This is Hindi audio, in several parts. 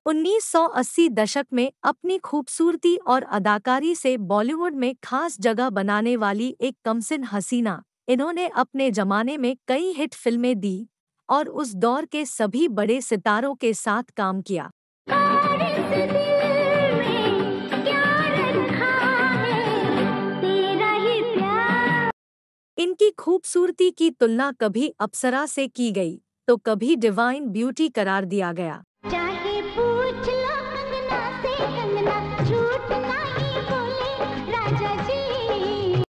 1980 दशक में अपनी खूबसूरती और अदाकारी से बॉलीवुड में खास जगह बनाने वाली एक कमसिन हसीना, इन्होंने अपने जमाने में कई हिट फिल्में दी और उस दौर के सभी बड़े सितारों के साथ काम किया। इनकी खूबसूरती की तुलना कभी अप्सरा से की गई तो कभी डिवाइन ब्यूटी करार दिया गया। चाहे पूछ लो कंगना से, कंगना झूठ नहीं बोले राजा जी।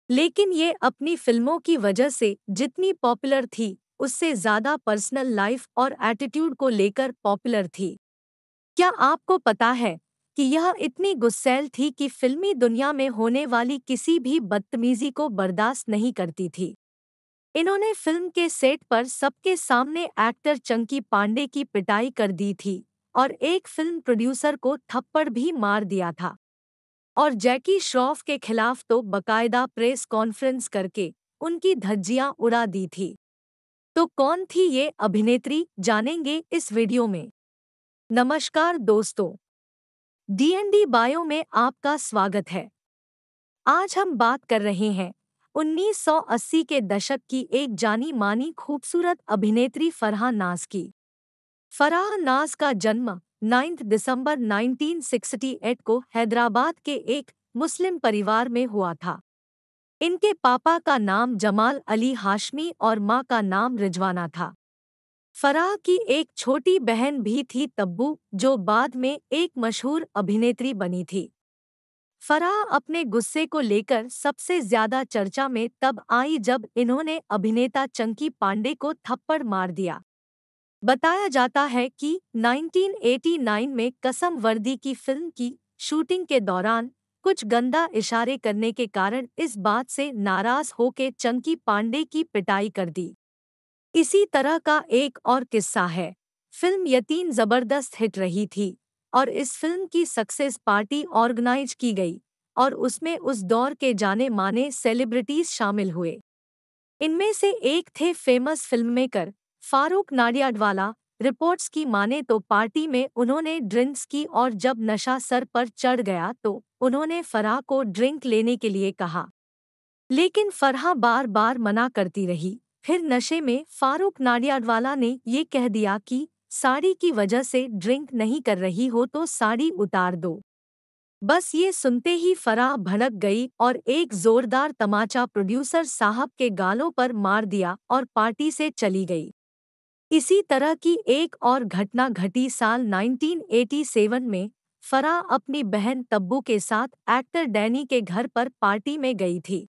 लेकिन ये अपनी फिल्मों की वजह से जितनी पॉपुलर थी, उससे ज़्यादा पर्सनल लाइफ और एटीट्यूड को लेकर पॉपुलर थी। क्या आपको पता है कि यह इतनी गुस्सैल थी कि फिल्मी दुनिया में होने वाली किसी भी बदतमीजी को बर्दाश्त नहीं करती थी। इन्होंने फिल्म के सेट पर सबके सामने एक्टर चंकी पांडे की पिटाई कर दी थी और एक फिल्म प्रोड्यूसर को थप्पड़ भी मार दिया था। और जैकी श्रॉफ के खिलाफ तो बकायदा प्रेस कॉन्फ्रेंस करके उनकी धज्जियां उड़ा दी थी। तो कौन थी ये अभिनेत्री, जानेंगे इस वीडियो में। नमस्कार दोस्तों, डीएनडी बायो में आपका स्वागत है। आज हम बात कर रहे हैं 1980 के दशक की एक जानी मानी खूबसूरत अभिनेत्री फराह नाज़ की। फराह नाज़ का जन्म 9 दिसंबर 1968 को हैदराबाद के एक मुस्लिम परिवार में हुआ था। इनके पापा का नाम जमाल अली हाशमी और माँ का नाम रिजवाना था। फराह की एक छोटी बहन भी थी तब्बू, जो बाद में एक मशहूर अभिनेत्री बनी थी। फराह अपने गुस्से को लेकर सबसे ज्यादा चर्चा में तब आई जब इन्होंने अभिनेता चंकी पांडे को थप्पड़ मार दिया। बताया जाता है कि 1989 में कसम वर्दी की फिल्म की शूटिंग के दौरान कुछ गंदा इशारे करने के कारण इस बात से नाराज होकर चंकी पांडे की पिटाई कर दी। इसी तरह का एक और किस्सा है। फिल्म यतीम जबरदस्त हिट रही थी और इस फिल्म की सक्सेस पार्टी ऑर्गेनाइज की गई और उसमें उस दौर के जाने माने सेलिब्रिटीज शामिल हुए। इनमें से एक थे famous filmmaker Farooq Nadiadwala. Reports की माने तो पार्टी में उन्होंने ड्रिंक्स की और जब नशा सर पर चढ़ गया तो उन्होंने फराह को ड्रिंक लेने के लिए कहा, लेकिन फराह बार बार मना करती रही। फिर नशे में फारूक नाडियाडवाला ने ये कह दिया कि साड़ी की वजह से ड्रिंक नहीं कर रही हो तो साड़ी उतार दो। बस ये सुनते ही फराह भड़क गई और एक जोरदार तमाचा प्रोड्यूसर साहब के गालों पर मार दिया और पार्टी से चली गई। इसी तरह की एक और घटना घटी साल 1987 में। फराह अपनी बहन तब्बू के साथ एक्टर डैनी के घर पर पार्टी में गई थी।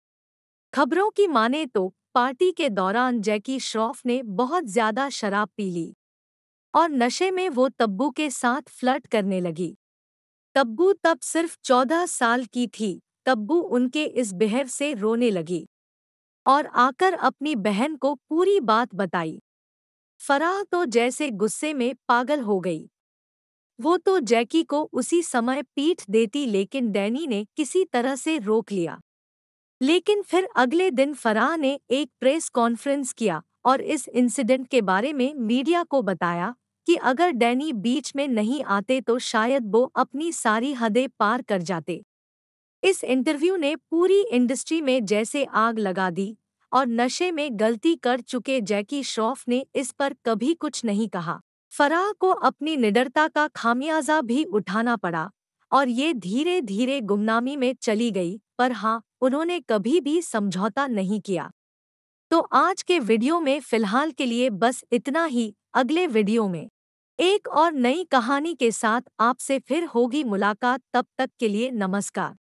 खबरों की माने तो पार्टी के दौरान जैकी श्रॉफ ने बहुत ज्यादा शराब पी ली और नशे में वो तब्बू के साथ फ्लर्ट करने लगी। तब्बू तब सिर्फ 14 साल की थी। तब्बू उनके इस बिहेव से रोने लगी और आकर अपनी बहन को पूरी बात बताई। फराह तो जैसे गुस्से में पागल हो गई। वो तो जैकी को उसी समय पीट देती, लेकिन डैनी ने किसी तरह से रोक लिया। लेकिन फिर अगले दिन फराह ने एक प्रेस कॉन्फ्रेंस किया और इस इंसिडेंट के बारे में मीडिया को बताया कि अगर डैनी बीच में नहीं आते तो शायद वो अपनी सारी हदें पार कर जाते। इस इंटरव्यू ने पूरी इंडस्ट्री में जैसे आग लगा दी और नशे में गलती कर चुके जैकी श्रॉफ ने इस पर कभी कुछ नहीं कहा। फराह को अपनी निडरता का खामियाजा भी उठाना पड़ा और ये धीरे धीरे गुमनामी में चली गई, पर हाँ, उन्होंने कभी भी समझौता नहीं किया। तो आज के वीडियो में फिलहाल के लिए बस इतना ही। अगले वीडियो में एक और नई कहानी के साथ आपसे फिर होगी मुलाकात। तब तक के लिए नमस्कार।